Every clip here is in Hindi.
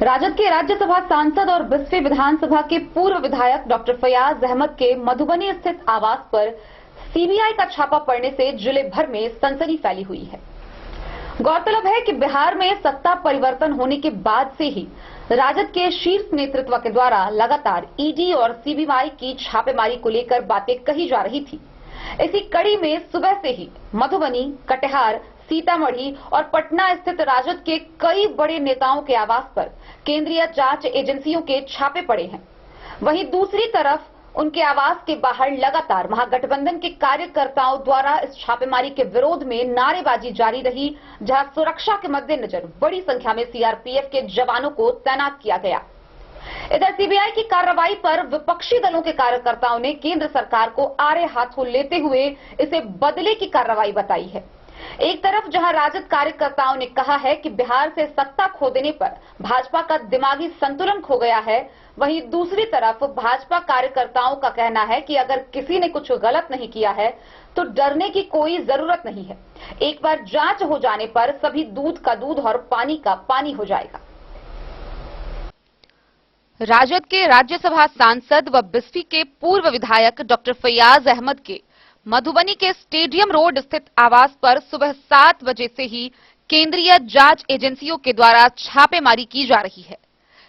राजद के राज्यसभा सांसद और बिस्फी विधानसभा के पूर्व विधायक डॉक्टर फयाज अहमद के मधुबनी स्थित आवास पर सीबीआई का छापा पड़ने से जिले भर में सनसनी फैली हुई है। गौरतलब है कि बिहार में सत्ता परिवर्तन होने के बाद से ही राजद के शीर्ष नेतृत्व के द्वारा लगातार ईडी और सीबीआई की छापेमारी को लेकर बातें कही जा रही थी। इसी कड़ी में सुबह से ही मधुबनी, कटिहार, सीतामढ़ी और पटना स्थित राजद के कई बड़े नेताओं के आवास पर केंद्रीय जांच एजेंसियों के छापे पड़े हैं। वहीं दूसरी तरफ उनके आवास के बाहर लगातार महागठबंधन के कार्यकर्ताओं द्वारा इस छापेमारी के विरोध में नारेबाजी जारी रही, जहां सुरक्षा के मद्देनजर बड़ी संख्या में सीआरपीएफ के जवानों को तैनात किया गया। इधर सीबीआई की कार्रवाई पर विपक्षी दलों के कार्यकर्ताओं ने केंद्र सरकार को आड़े हाथों लेते हुए इसे बदले की कार्रवाई बताई है। एक तरफ जहां राजद कार्यकर्ताओं ने कहा है कि बिहार से सत्ता खो देने पर भाजपा का दिमागी संतुलन खो गया है, वहीं दूसरी तरफ भाजपा कार्यकर्ताओं का कहना है कि अगर किसी ने कुछ गलत नहीं किया है तो डरने की कोई जरूरत नहीं है। एक बार जांच हो जाने पर सभी दूध का दूध और पानी का पानी हो जाएगा। राजद के राज्यसभा सांसद व बिस्फी के पूर्व विधायक डॉक्टर फयाज अहमद के मधुबनी के स्टेडियम रोड स्थित आवास पर सुबह 7 बजे से ही केंद्रीय जांच एजेंसियों के द्वारा छापेमारी की जा रही है।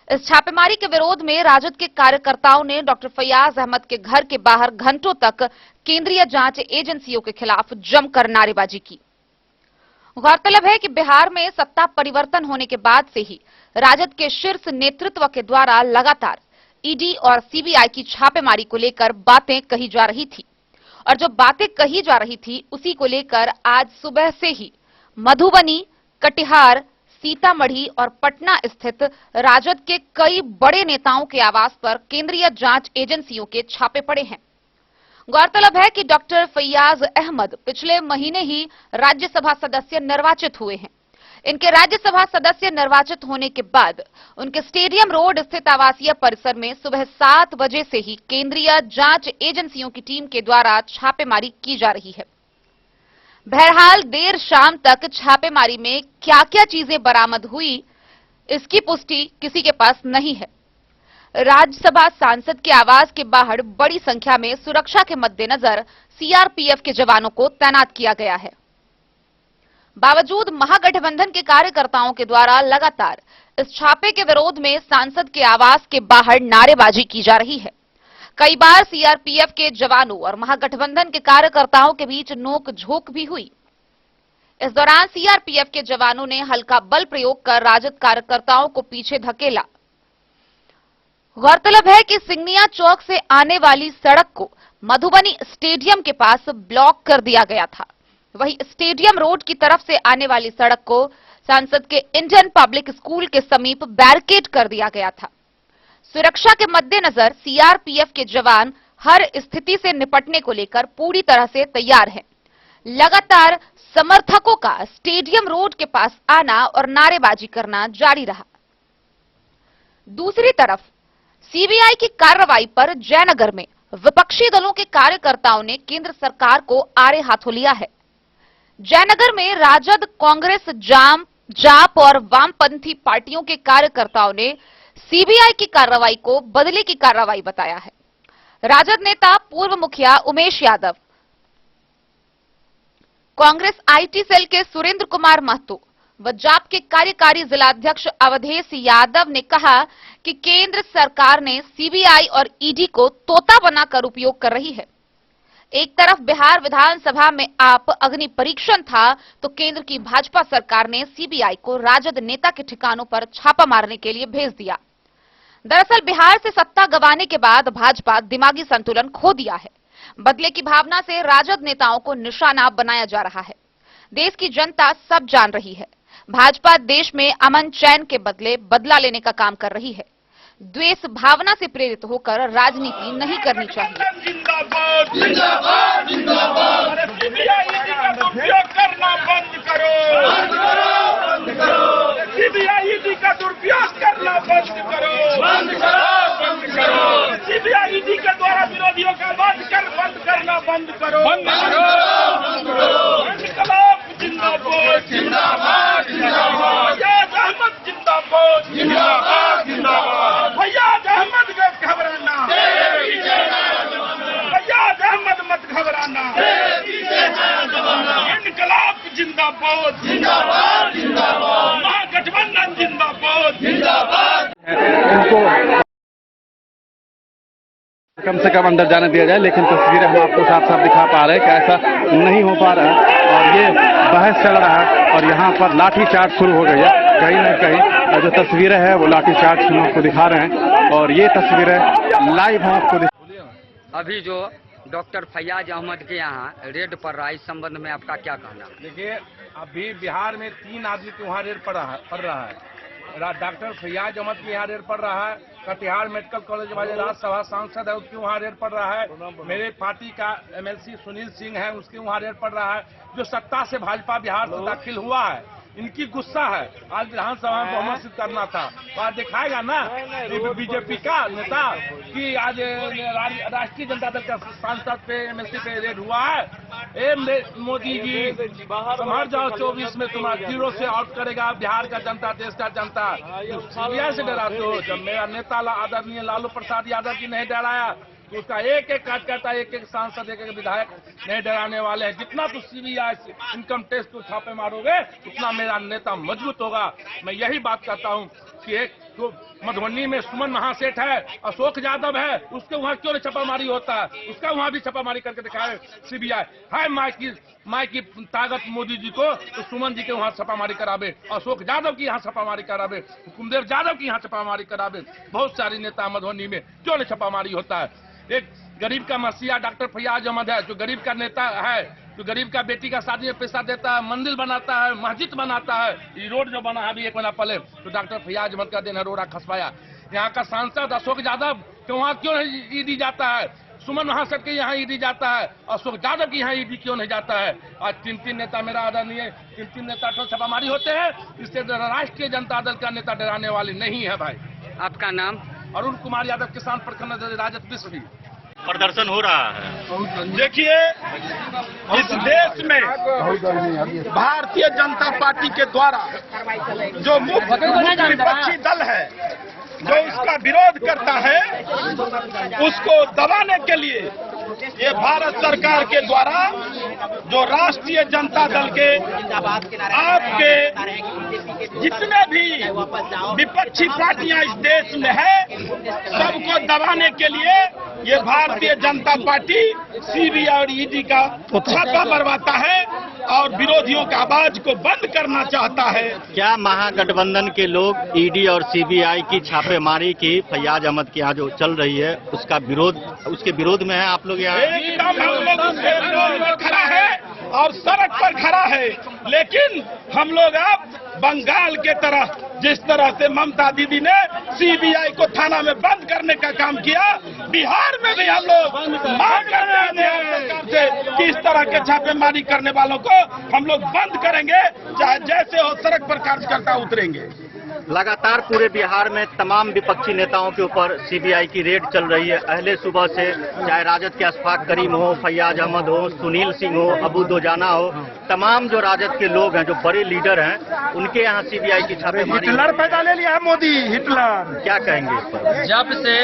इस छापेमारी के विरोध में राजद के कार्यकर्ताओं ने डॉक्टर फयाज अहमद के घर के बाहर घंटों तक केंद्रीय जांच एजेंसियों के खिलाफ जमकर नारेबाजी की। गौरतलब है कि बिहार में सत्ता परिवर्तन होने के बाद से ही राजद के शीर्ष नेतृत्व के द्वारा लगातार ईडी और सीबीआई की छापेमारी को लेकर बातें कही जा रही थी और जो बातें कही जा रही थी उसी को लेकर आज सुबह से ही मधुबनी, कटिहार, सीतामढ़ी और पटना स्थित राजद के कई बड़े नेताओं के आवास पर केंद्रीय जांच एजेंसियों के छापे पड़े हैं। गौरतलब है कि डॉक्टर फयाज अहमद पिछले महीने ही राज्यसभा सदस्य निर्वाचित हुए हैं। इनके राज्यसभा सदस्य निर्वाचित होने के बाद उनके स्टेडियम रोड स्थित आवासीय परिसर में सुबह 7 बजे से ही केंद्रीय जांच एजेंसियों की टीम के द्वारा छापेमारी की जा रही है। बहरहाल देर शाम तक छापेमारी में क्या-क्या चीजें बरामद हुई, इसकी पुष्टि किसी के पास नहीं है। राज्यसभा सांसद के आवास के बाहर बड़ी संख्या में सुरक्षा के मद्देनजर सीआरपीएफ के जवानों को तैनात किया गया है। बावजूद महागठबंधन के कार्यकर्ताओं के द्वारा लगातार इस छापे के विरोध में सांसद के आवास के बाहर नारेबाजी की जा रही है। कई बार सीआरपीएफ के जवानों और महागठबंधन के कार्यकर्ताओं के बीच नोक-झोंक भी हुई। इस दौरान सीआरपीएफ के जवानों ने हल्का बल प्रयोग कर राजद कार्यकर्ताओं को पीछे धकेला। गौरतलब है कि सिंघनिया चौक से आने वाली सड़क को मधुबनी स्टेडियम के पास ब्लॉक कर दिया गया था। वहीं स्टेडियम रोड की तरफ से आने वाली सड़क को सांसद के इंडियन पब्लिक स्कूल के समीप बैरिकेड कर दिया गया था। सुरक्षा के मद्देनजर सीआरपीएफ के जवान हर स्थिति से निपटने को लेकर पूरी तरह से तैयार हैं। लगातार समर्थकों का स्टेडियम रोड के पास आना और नारेबाजी करना जारी रहा। दूसरी तरफ सीबीआई की कार्रवाई पर जयनगर में विपक्षी दलों के कार्यकर्ताओं ने केंद्र सरकार को आड़े हाथों लिया है। जयनगर में राजद, कांग्रेस, जाप और वामपंथी पार्टियों के कार्यकर्ताओं ने सीबीआई की कार्रवाई को बदले की कार्रवाई बताया है। राजद नेता पूर्व मुखिया उमेश यादव, कांग्रेस आईटी सेल के सुरेंद्र कुमार महतो व जाप के कार्यकारी जिलाध्यक्ष अवधेश यादव ने कहा कि केंद्र सरकार ने सीबीआई और ईडी को तोता बनाकर उपयोग कर रही है। एक तरफ बिहार विधानसभा में आप अग्नि परीक्षण था तो केंद्र की भाजपा सरकार ने सीबीआई को राजद नेता के ठिकानों पर छापा मारने के लिए भेज दिया। दरअसल बिहार से सत्ता गंवाने के बाद भाजपा दिमागी संतुलन खो दिया है। बदले की भावना से राजद नेताओं को निशाना बनाया जा रहा है। देश की जनता सब जान रही है। भाजपा देश में अमन चैन के बदले बदला लेने का काम कर रही है। द्वेष भावना से प्रेरित होकर राजनीति नहीं करनी चाहिए। जिंदाबाद जिंदाबाद जिंदाबाद। सीबीआई का दुरुपयोग करना बंद करो, बंद करो, बंद करो। सीबीआई का दुरुपयोग करना बंद करो, बंद करो, बंद करो। सीबीआई के द्वारा विरोधियों का बंद करना बंद करो, बंद करो, बंद करो। इनकलाब जिंदाबाद जिंदाबाद जिंदाबाद। जिंदाबाद जिंदाबाद। जिंदाबाद जिंदाबाद जिंदाबाद, महागठबंधन जिंदाबाद जिंदाबाद। इनको कम से कम अंदर जाने दिया जाए, लेकिन तस्वीरें हम आपको साफ साफ दिखा पा रहे हैं कि ऐसा नहीं हो पा रहा है और ये बहस चल रहा है और यहाँ पर लाठीचार्ज शुरू हो गई है। कहीं न कहीं जो तस्वीरें हैं वो लाठीचार्ज हम आपको दिखा रहे हैं और ये तस्वीरें लाइव हम आपको अभी जो डॉक्टर फैयाज अहमद के यहाँ रेड पड़ रहा है, इस संबंध में आपका क्या कहना है? देखिए, अभी बिहार में 3 आदमी के वहाँ रेड पड़ रहा है। डॉक्टर फैयाज अहमद के यहाँ रेड पड़ रहा है। कटिहार मेडिकल कॉलेज वाले राज्यसभा सांसद है, उसके वहाँ रेड पड़ रहा है। मेरे पार्टी का MLC सुनील सिंह है, उसके वहाँ रेड पड़ रहा है। जो सत्ता से भाजपा बिहार से दाखिल हुआ है, इनकी गुस्सा है। आज विधानसभा में बहुमत सिद्ध करना था, तो आज दिखाएगा ना बीजेपी का नेता कि आज राष्ट्रीय जनता दल का सांसद पे MLC पे रेड हुआ है। मोदी जी संभल जाओ, 24 में तुम्हारा 0 से आउट करेगा बिहार का जनता, देश का जनता। सीबीआई से डराते हो? जब मेरा नेता आदरणीय लालू प्रसाद यादव जी नहीं डराया, तो उसका एक एक कार्यकर्ता, एक एक सांसद, एक एक विधायक नहीं डराने वाले हैं। जितना तो सीबीआई इनकम टैक्स को छापे मारोगे, उतना मेरा नेता मजबूत होगा। मैं यही बात करता हूँ कि एक तो मधुबनी में सुमन महासेठ है, अशोक यादव है, उसके वहाँ क्यों नहीं छापामारी होता है? उसका वहाँ भी छापामारी करके दिखाए सीबीआई। है माई की ताकत मोदी जी को, तो सुमन जी के वहाँ छापामारी करावे, अशोक यादव की यहाँ छापामारी करावे, हुकुमदेव यादव की यहाँ छापामारी करावे। बहुत सारे नेता मधुबनी में क्यों नहीं छापामारी होता है? एक गरीब का मसीहा डॉक्टर फैयाज अहमद है, जो गरीब का नेता है, जो गरीब का बेटी का शादी में पैसा देता है, मंदिर बनाता है, मस्जिद बनाता है। ये रोड जो बना है अभी 1 महीना पहले, तो डॉक्टर फैयाज अहमद का दिन है, रोड़ा खसवाया। यहाँ का सांसद अशोक यादव के वहाँ क्यों नहीं ईडी जाता है? सुमन महासेठ के यहाँ ईडी जाता है, अशोक यादव के यहाँ ईडी क्यों नहीं जाता है? आज 3 नेता मेरा आदरणीय 3 नेता पर छापामारी होते हैं। इससे राष्ट्रीय जनता दल का नेता डराने वाले नहीं है भाई। आपका नाम? अरुण कुमार यादव, किसान प्रखंड राजद विश्व। प्रदर्शन हो रहा है। देखिए, इस देश में भारतीय जनता पार्टी के द्वारा जो मुख्य विपक्षी दल है, जो इसका विरोध करता है, उसको दबाने के लिए ये भारत सरकार के द्वारा जो राष्ट्रीय जनता दल के आपके जितने भी विपक्षी पार्टियां इस देश में है, सबको दबाने के लिए ये भारतीय जनता पार्टी सीबीआई और ईडी का छापा मरवाता है और विरोधियों की आवाज को बंद करना चाहता है। क्या महागठबंधन के लोग ईडी और सीबीआई की छापेमारी की फैयाज अहमद के यहाँ जो चल रही है उसके विरोध में है आप लोग यहाँ? एकदम हम लोग उसके विरोध में खड़ा है और सड़क पर खड़ा है, लेकिन हम लोग अब बंगाल के तरह, जिस तरह से ममता दीदी ने सीबीआई को थाना में बंद करने का काम किया, बिहार में भी हम लोग मांग करते हैं से कि इस तरह के छापेमारी करने वालों को हम लोग बंद करेंगे, चाहे जैसे हो सड़क पर कार्यकर्ता उतरेंगे। लगातार पूरे बिहार में तमाम विपक्षी नेताओं के ऊपर सीबीआई की रेड चल रही है। अहले सुबह से, चाहे राजद के अशफाक करीम हो, फैयाज अहमद हो, सुनील सिंह हो, अबू दोजाना हो, तमाम जो राजद के लोग हैं, जो बड़े लीडर हैं, उनके यहाँ सीबीआई की छापेमारी। हिटलर पैदा ले लिया है मोदी, हिटलर। क्या कहेंगे इस पर? जब से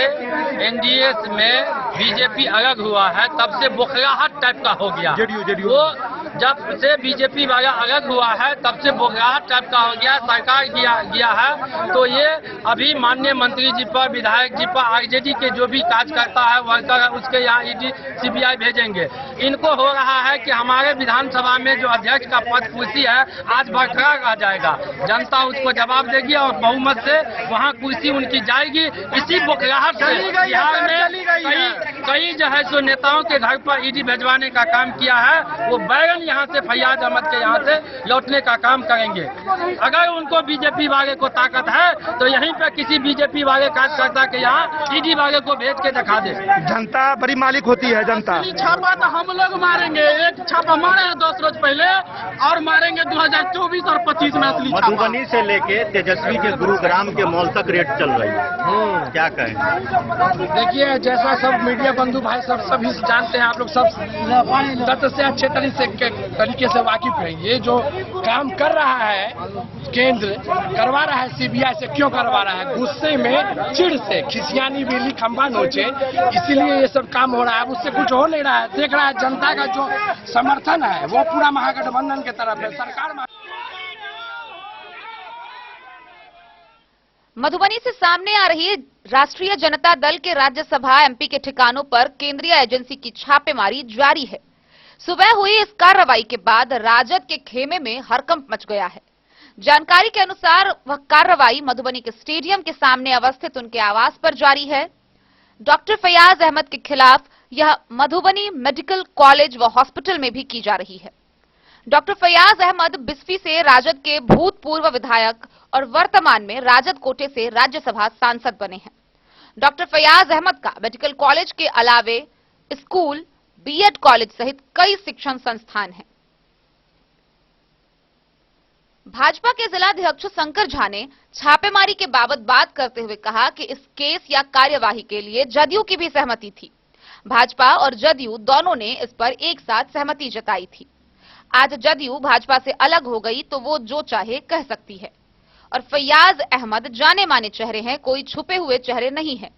एनडीए में बीजेपी अलग हुआ है, तब से बोखलाहट टाइप का हो गया। वो जब से बीजेपी वाला अलग हुआ है, तब से बोखलाहट टाइप का हो गया, सरकार गया है। तो ये अभी माननीय मंत्री जी पर, विधायक जी पर, आरजेडी के जो भी कार्यकर्ता है, वर्कर है, उसके यहाँ ईडी सीबीआई भेजेंगे। इनको हो रहा है कि हमारे विधानसभा में जो अध्यक्ष का पद कुर्सी है, आज बरकरार रह जाएगा, जनता उसको जवाब देगी और बहुमत से वहाँ कुर्सी उनकी जाएगी। इसी बोखलाहट से बिहार में कई जो है सो नेताओं के घर पर ईडी भेजवाने का काम किया है। वो बैगन यहाँ से फैयाज अहमद के यहाँ से लौटने का काम करेंगे। अगर उनको बीजेपी वाले को ताकत है तो यहीं पे किसी बीजेपी वाले कार्यकर्ता के यहाँ ईडी वाले को भेज के दिखा दे। जनता बड़ी मालिक होती है, जनता। छापा तो हम लोग मारेंगे, एक छापा मारे हैं 10 रोज पहले और मारेंगे 2024 और 25 में असली छापा। मधुबनी से लेके तेजस्वी के गुरुग्राम के मॉल तक रेड चल रही है, क्या कहें? देखिए, जैसा सब मीडिया बंधु भाई सब सभी जानते हैं, आप लोग सब तथ्य से अच्छे तरीके से तरीके से वाकिफ हैं। ये जो काम कर रहा है केंद्र, करवा रहा है सीबीआई से, क्यों करवा रहा है? गुस्से में, चिढ़ से, खिसियानी बिल्ली खंबा नोचे, इसीलिए ये सब काम हो रहा है। अब उससे कुछ हो नहीं रहा है। देख रहा है जनता का जो समर्थन है वो पूरा महागठबंधन के तरफ है। सरकार मधुबनी से सामने आ रही राष्ट्रीय जनता दल के राज्यसभा एमपी के ठिकानों पर केंद्रीय एजेंसी की छापेमारी जारी है। सुबह हुई इस कार्रवाई के बाद राजद के खेमे में हड़कंप मच गया है। जानकारी के अनुसार वह कार्रवाई मधुबनी के स्टेडियम के सामने अवस्थित उनके आवास पर जारी है। डॉक्टर फैयाज अहमद के खिलाफ यह मधुबनी मेडिकल कॉलेज व हॉस्पिटल में भी की जा रही है। डॉक्टर फैयाज अहमद बिस्फी से राजद के भूतपूर्व विधायक और वर्तमान में राजद कोटे से राज्यसभा सांसद बने हैं। डॉक्टर फैयाज अहमद का मेडिकल कॉलेज के अलावे स्कूल, बीएड कॉलेज सहित कई शिक्षण संस्थान हैं। भाजपा के जिलाध्यक्ष शंकर झा ने छापेमारी के बाबत बात करते हुए कहा कि इस केस या कार्यवाही के लिए जदयू की भी सहमति थी। भाजपा और जदयू दोनों ने इस पर एक साथ सहमति जताई थी। आज जदयू भाजपा से अलग हो गई तो वो जो चाहे कह सकती है। और फैयाज अहमद जाने माने चेहरे हैं, कोई छुपे हुए चेहरे नहीं है।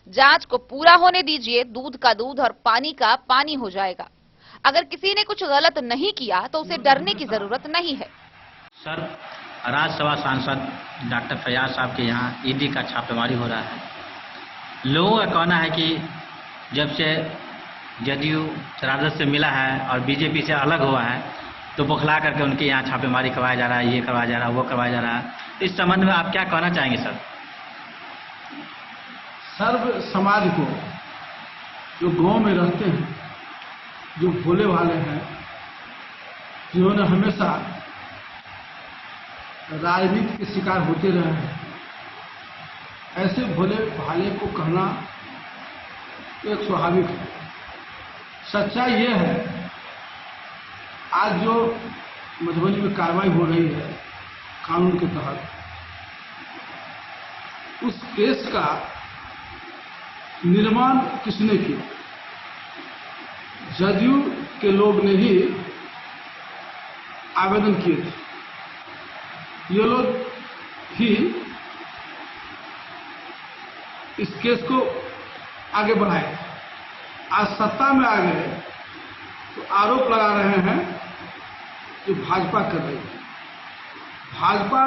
जांच को पूरा होने दीजिए, दूध का दूध और पानी का पानी हो जाएगा। अगर किसी ने कुछ गलत नहीं किया तो उसे डरने की जरूरत नहीं है। सर, राज्यसभा सांसद डॉक्टर फैयाज साहब के यहाँ ईडी का छापेमारी हो रहा है। लोगों का कहना है कि जब से जदयू राजद से मिला है और बीजेपी से अलग हुआ है तो बौखला करके उनके यहाँ छापेमारी करवाया जा रहा है, ये करवाया जा रहा है, वो करवाया जा रहा है। इस संबंध में आप क्या कहना चाहेंगे सर? सर्व समाज को, जो गांव में रहते हैं, जो भोले वाले हैं, जिन्होंने हमेशा राजनीति के शिकार होते रहे हैं, ऐसे भोले भाले को कहना एक स्वाभाविक है। सच्चाई ये है, आज जो मधुबनी में कार्रवाई हो रही है कानून के तहत, उस केस का निर्माण किसने किया? जदयू के लोग ने ही आवेदन किए थे। ये लोग ही इस केस को आगे बढ़ाए। आज सत्ता में आ गए तो आरोप लगा रहे हैं जो भाजपा कर रही है। भाजपा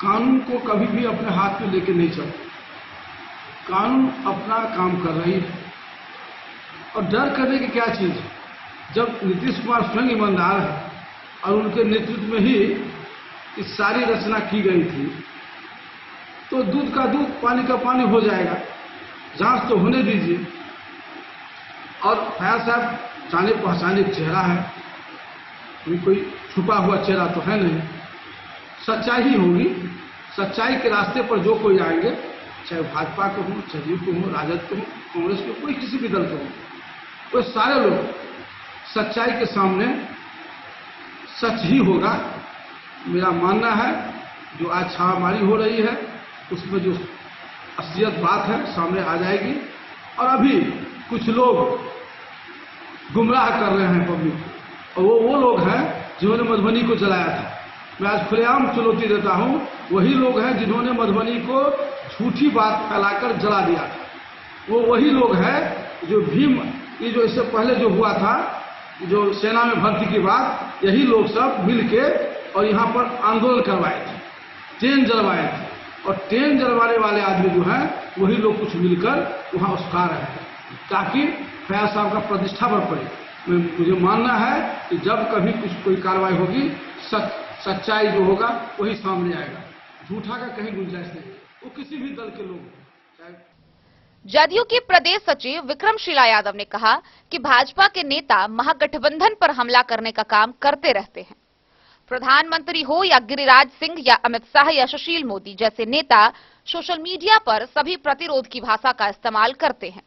कानून को कभी भी अपने हाथ में लेके नहीं चलती। कानून अपना काम कर रही है और डर करने की क्या चीज है? जब नीतीश कुमार स्वयं ईमानदार है और उनके नेतृत्व में ही इस सारी रचना की गई थी, तो दूध का दूध, पानी का पानी हो जाएगा। जांच तो होने दीजिए। और फैयाज साहब जाने पहचाने चेहरा है, कोई छुपा हुआ चेहरा तो है नहीं। सच्चाई ही होगी। सच्चाई के रास्ते पर जो कोई आएंगे, चाहे भाजपा को हो, जदयू को हो, राजद को हो, कांग्रेस को, कोई किसी भी दल को हो, वो सारे लोग सच्चाई के सामने सच ही होगा। मेरा मानना है जो आज छापेमारी हो रही है उसमें जो असलियत बात है सामने आ जाएगी। और अभी कुछ लोग गुमराह कर रहे हैं पब्लिक, और वो लोग हैं जिन्होंने मधुबनी को जलाया था। मैं आज खुलेआम चुनौती देता हूं, वही लोग हैं जिन्होंने मधुबनी को झूठी बात फैलाकर जला दिया था। वो वही लोग हैं जो भीम, ये जो इससे पहले जो हुआ था, जो सेना में भर्ती की बात, यही लोग सब मिलके और यहाँ पर आंदोलन करवाए थे, ट्रेन जलवाए थे। और ट्रेन जलवाने वाले आदमी जो हैं वही लोग कुछ मिलकर वहाँ उसका रहे हैं ताकि फैयाज साहब का प्रतिष्ठा पर पड़े। मुझे मानना है कि जब कभी कुछ कोई कार्रवाई होगी, सच्चाई जो होगा वही सामने आएगा। झूठा का कहीं गुंजाइश नहीं। वो किसी भी दल के लोग। जदयू के प्रदेश सचिव विक्रमशिला यादव ने कहा कि भाजपा के नेता महागठबंधन पर हमला करने का काम करते रहते हैं। प्रधानमंत्री हो या गिरिराज सिंह या अमित शाह या सुशील मोदी जैसे नेता सोशल मीडिया पर सभी प्रतिरोध की भाषा का इस्तेमाल करते हैं।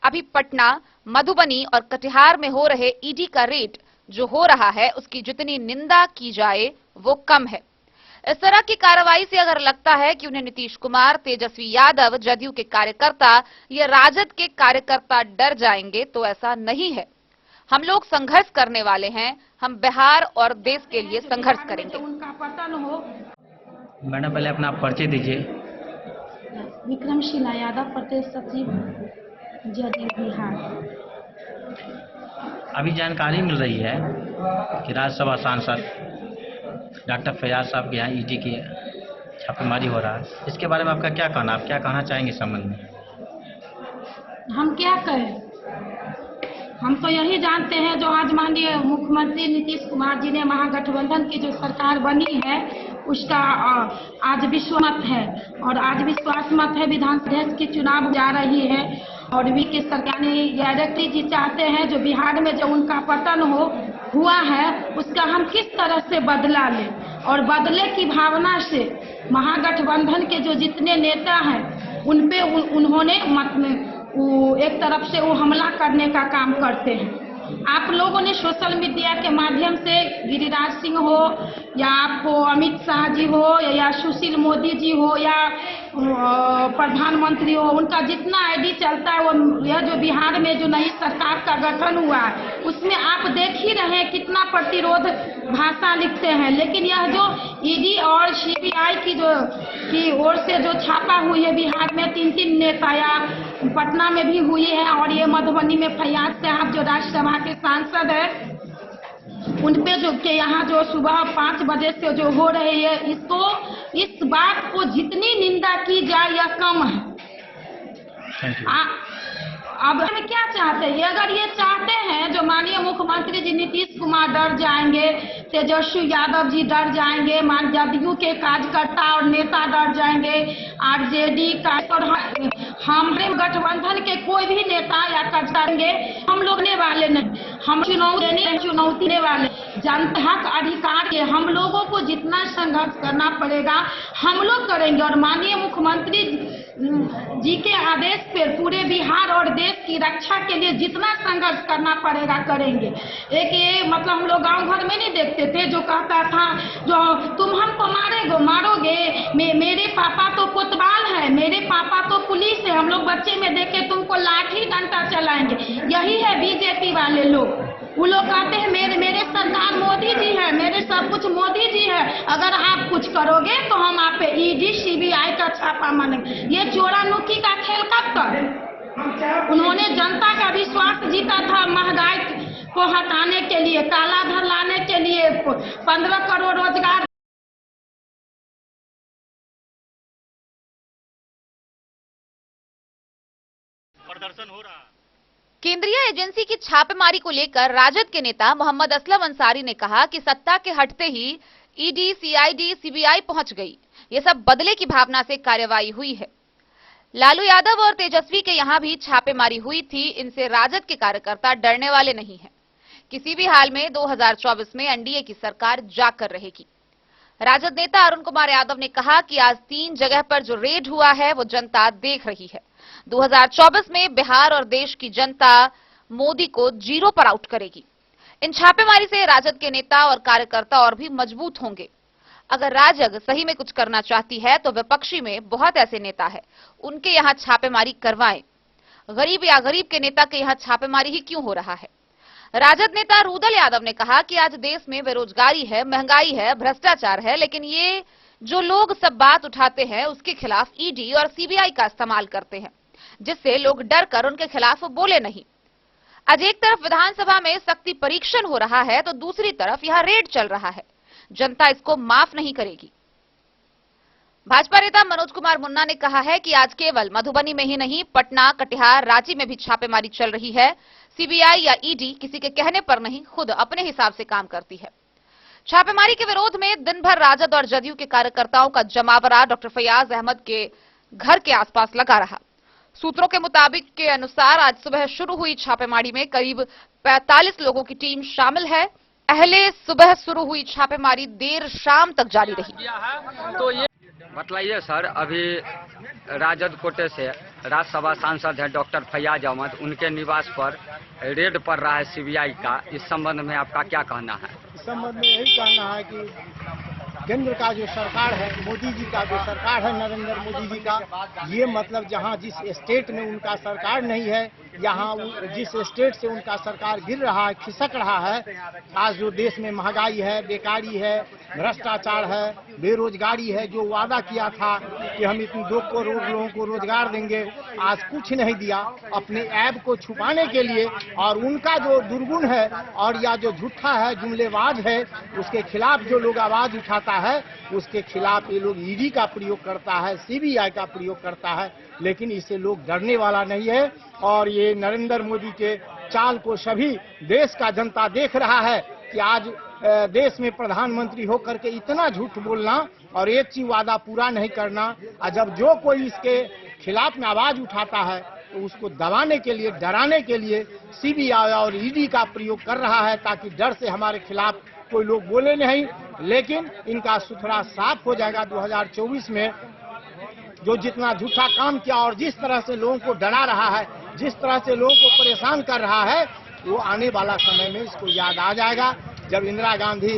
अभी पटना, मधुबनी और कटिहार में हो रहे ईडी का रेड जो हो रहा है उसकी जितनी निंदा की जाए वो कम है। इस तरह की कार्रवाई से अगर लगता है कि उन्हें नीतीश कुमार, तेजस्वी यादव, जदयू के कार्यकर्ता या राजद के कार्यकर्ता डर जाएंगे तो ऐसा नहीं है। हम लोग संघर्ष करने वाले हैं, हम बिहार और देश के लिए संघर्ष करेंगे। उनका पतन हो। मैडम पहले अपना परिचय दीजिए। विक्रमशिला यादव, प्रदेश सचिव जदयू बिहार। अभी जानकारी मिल रही है कि राज्यसभा सांसद डॉक्टर फैयाज साहब के यहाँ ईडी की छापेमारी हो रहा है, इसके बारे में आपका क्या कहना, आप क्या कहना चाहेंगे इस संबंध में? हम क्या कहें, हम तो यही जानते हैं जो आज माननीय मुख्यमंत्री नीतीश कुमार जी ने महागठबंधन की जो सरकार बनी है उसका आज विश्वास है, और आज विश्वास मत है विधानसभा की चुनाव जा रही है, और भी की सरकार ने डायरेक्टली जी चाहते हैं जो बिहार में जो उनका पतन हुआ है उसका हम किस तरह से बदला लें, और बदले की भावना से महागठबंधन के जो जितने नेता हैं उन पे उन्होंने एक तरफ से वो हमला करने का काम करते हैं। आप लोगों ने सोशल मीडिया के माध्यम से गिरिराज सिंह हो या आपको अमित शाह जी हो या सुशील मोदी जी हो या प्रधानमंत्री हो, उनका जितना आईडी चलता है वो यह जो बिहार में जो नई सरकार का गठन हुआ है उसमें आप देख ही रहे हैं कितना प्रतिरोध भाषा लिखते हैं। लेकिन यह जो ईडी और सीबीआई की ओर से जो छापा हुई है बिहार में 3 नेता या पटना में भी हुई है, और ये मधुबनी में फैयाज साहब जो राज्यसभा के सांसद है उन पे जो के यहाँ जो सुबह 5 बजे से जो हो रही है, इसको इस बात को जितनी निंदा की जाए यह कम है। अब हम क्या चाहते हैं, अगर ये चाहते हैं जो माननीय मुख्यमंत्री जी नीतीश कुमार डर जाएंगे, तेजस्वी यादव जी डर जाएंगे, जदयू के कार्यकर्ता और नेता डर जाएंगे, आरजेडी का, और हमारे गठबंधन के कोई भी नेता या कार्यकर्ता देंगे, हम लोग ने वाले नहीं, हम चुनौती देने वाले जनता हक अधिकार के हम लोगों को जितना संघर्ष करना पड़ेगा हम लोग करेंगे, और माननीय मुख्यमंत्री जी के आदेश पर पूरे बिहार और देश की रक्षा के लिए जितना संघर्ष करना पड़ेगा करेंगे। एक ये मतलब हम लोग गांव घर में नहीं देखते थे जो कहता था जो तुम हमको मारोगे, मेरे पापा तो कोतवाल है, मेरे पापा तो पुलिस है, हम लोग बच्चे में देखे तुमको लाठी डंडा चलाएंगे। यही है बीजेपी वाले लोग, वो लोग कहते हैं मेरे सरकार मोदी जी है, मेरे सब कुछ मोदी जी है, अगर आप कुछ करोगे तो हम आप पे ईडी सीबीआई का छापा मानेंगे। ये चोरा नुकी का खेल कब तक? उन्होंने जनता का विश्वास जीता था महंगाई को हटाने के लिए, काला धन लाने के लिए, 15 करोड़ रोजगार प्रदर्शन हो रहा है। केंद्रीय एजेंसी की छापेमारी को लेकर राजद के नेता मोहम्मद असलम अंसारी ने कहा कि सत्ता के हटते ही ईडी, सीआईडी, सीबीआई पहुंच गई, ये सब बदले की भावना से कार्रवाई हुई है। लालू यादव और तेजस्वी के यहां भी छापेमारी हुई थी, इनसे राजद के कार्यकर्ता डरने वाले नहीं हैं। किसी भी हाल में 2024 में एनडीए की सरकार जाकर रहेगी। राजद नेता अरुण कुमार यादव ने कहा कि आज 3 जगह पर जो रेड हुआ है वो जनता देख रही है। 2024 में बिहार और देश की जनता मोदी को 0 पर आउट करेगी। इन छापेमारी से राजद के नेता और कार्यकर्ता और भी मजबूत होंगे। अगर राजग सही में कुछ करना चाहती है तो विपक्षी में बहुत ऐसे नेता है, उनके यहां छापेमारी करवाएं। गरीब या गरीब के नेता के यहां छापेमारी ही क्यों हो रहा है? राजद नेता रुदल यादव ने कहा कि आज देश में बेरोजगारी है, महंगाई है, भ्रष्टाचार है, लेकिन ये जो लोग सब बात उठाते हैं उसके खिलाफ ईडी और सीबीआई का इस्तेमाल करते हैं, जिससे लोग डर कर उनके खिलाफ बोले नहीं। आज एक तरफ विधानसभा में शक्ति परीक्षण हो रहा है तो दूसरी तरफ यहां रेड चल रहा है। जनता इसको माफ नहीं करेगी। भाजपा नेता मनोज कुमार मुन्ना ने कहा है कि आज केवल मधुबनी में ही नहीं, पटना, कटिहार, रांची में भी छापेमारी चल रही है। सीबीआई या ईडी किसी के कहने पर नहीं, खुद अपने हिसाब से काम करती है। छापेमारी के विरोध में दिन भर राजद और जदयू के कार्यकर्ताओं का जमावड़ा डॉक्टर फैयाज अहमद के घर के आसपास लगा रहा। सूत्रों के मुताबिक के अनुसार आज सुबह शुरू हुई छापेमारी में करीब 45 लोगों की टीम शामिल है। पहले सुबह शुरू हुई छापेमारी देर शाम तक जारी रही। तो ये बतलाइए सर, अभी राजद कोटे से राज्यसभा सांसद है डॉक्टर फैयाज अहमद, उनके निवास पर रेड पड़ रहा है सीबीआई का, इस संबंध में आपका क्या कहना है? इस संबंध में यही कहना है कि केंद्र का जो सरकार है, मोदी जी का जो सरकार है, नरेंद्र मोदी जी का, ये मतलब जहां जिस स्टेट में उनका सरकार नहीं है यहाँ जिस स्टेट से उनका सरकार गिर रहा है, खिसक रहा है, आज जो देश में महंगाई है, बेकारी है, भ्रष्टाचार है, बेरोजगारी है, जो वादा किया था कि हम इतने 2 करोड़ लोगों को रोजगार देंगे, आज कुछ नहीं दिया। अपने ऐब को छुपाने के लिए और उनका जो दुर्गुण है और या जो झूठा है, जुमलेबाज है, उसके खिलाफ जो लोग आवाज उठाता है, उसके खिलाफ ये लोग ईडी का प्रयोग करता है, सीबीआई का प्रयोग करता है, लेकिन इससे लोग डरने वाला नहीं है। और ये नरेंद्र मोदी के चाल को सभी देश का जनता देख रहा है कि आज देश में प्रधानमंत्री होकर के इतना झूठ बोलना और एक चीज वादा पूरा नहीं करना, और जब जो कोई इसके खिलाफ में आवाज उठाता है तो उसको दबाने के लिए, डराने के लिए सीबीआई और ईडी का प्रयोग कर रहा है, ताकि डर से हमारे खिलाफ कोई लोग बोले नहीं। लेकिन इनका सुथरा साफ हो जाएगा 2024 में। जो जितना झूठा काम किया और जिस तरह से लोगों को डरा रहा है, जिस तरह से लोगों को परेशान कर रहा है, वो आने वाला समय में इसको याद आ जाएगा। जब इंदिरा गांधी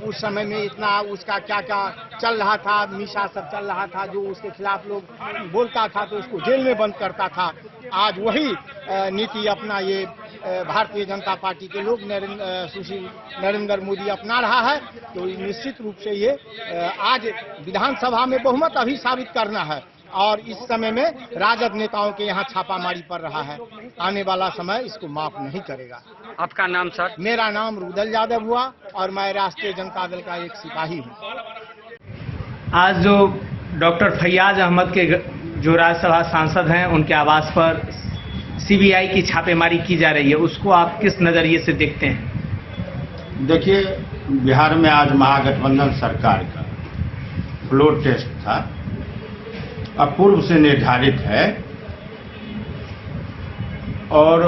उस समय में इतना उसका क्या क्या चल रहा था, मिशा सब चल रहा था, जो उसके खिलाफ लोग बोलता था तो उसको जेल में बंद करता था। आज वही नीति अपना ये भारतीय जनता पार्टी के लोग सुशील नरेंद्र मोदी अपना रहा है। तो निश्चित रूप से ये आज विधानसभा में बहुमत अभी साबित करना है और इस समय में राजद नेताओं के यहाँ छापामारी पड़ रहा है। आने वाला समय इसको माफ नहीं करेगा। आपका नाम सर? मेरा नाम रुदल यादव हुआ और मैं राष्ट्रीय जनता दल का एक सिपाही हूँ। आज जो डॉक्टर फैयाज अहमद के जो राज्यसभा सांसद हैं, उनके आवास पर सीबीआई की छापेमारी की जा रही है, उसको आप किस नजरिए से देखते हैं? देखिए, बिहार में आज महागठबंधन सरकार का फ्लोर टेस्ट था, अब पूर्व से निर्धारित है और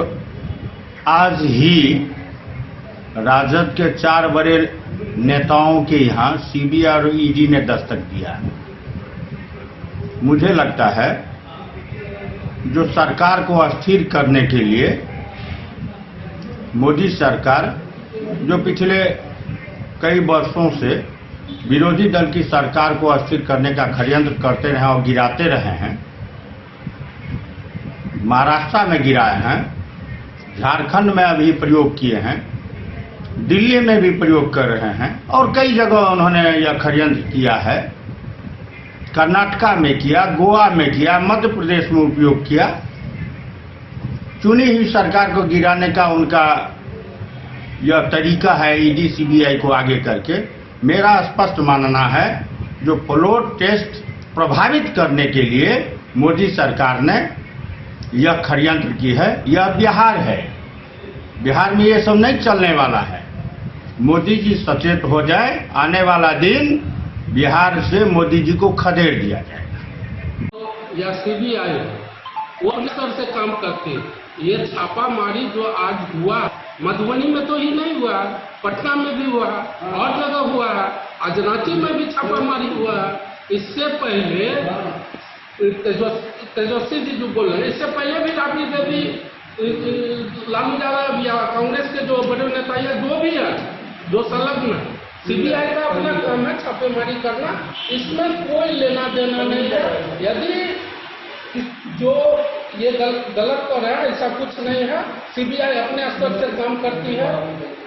आज ही राजद के 4 बड़े नेताओं के यहाँ सीबीआई और ईडी ने दस्तक दिया है। मुझे लगता है जो सरकार को अस्थिर करने के लिए मोदी सरकार जो पिछले कई वर्षों से विरोधी दल की सरकार को अस्थिर करने का षड्यंत्र करते रहे और गिराते रहे हैं, महाराष्ट्र में गिराए हैं, झारखंड में अभी प्रयोग किए हैं, दिल्ली में भी प्रयोग कर रहे हैं और कई जगह उन्होंने यह षड्यंत्र किया है। कर्नाटका में किया, गोवा में किया, मध्य प्रदेश में उपयोग किया। चुनी हुई सरकार को गिराने का उनका यह तरीका है, ईडी सीबीआई को आगे करके। मेरा स्पष्ट मानना है जो फ्लोर टेस्ट प्रभावित करने के लिए मोदी सरकार ने यह षड्यंत्र की है। यह बिहार है, बिहार में ये सब नहीं चलने वाला है। मोदी जी सचेत हो जाए, आने वाला दिन बिहार से मोदी जी को खदेड़ दिया जाएगा। या सीबीआई वो अपने स्तर से काम करती है। ये छापामारी जो आज हुआ, मधुबनी में तो ही नहीं हुआ, पटना में भी हुआ और जगह हुआ है, आज रांची में भी छापामारी हुआ है। इससे पहले तेजस्वी जी जो बोल रहे हैं, इससे पहले भी राबड़ी देवी, लालू यादव या कांग्रेस के जो बड़े नेता या जो भी है, जो संलग्न है, सीबीआई का अपना काम है छापेमारी करना, इसमें कोई लेना देना नहीं है। यदि जो ये गलत कर रहा है, ऐसा कुछ नहीं है। सीबीआई अपने स्तर से काम करती है।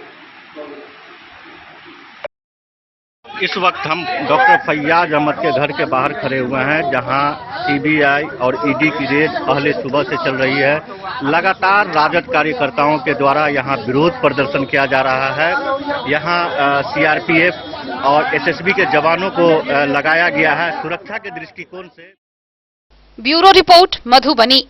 इस वक्त हम डॉक्टर फैयाज अहमद के घर के बाहर खड़े हुए हैं, जहां सीबीआई और ईडी की रेड पहले सुबह से चल रही है। लगातार राजद कार्यकर्ताओं के द्वारा यहां विरोध प्रदर्शन किया जा रहा है। यहां सीआरपीएफ और एसएसबी के जवानों को लगाया गया है सुरक्षा के दृष्टिकोण से। Bureau report, Madhubani.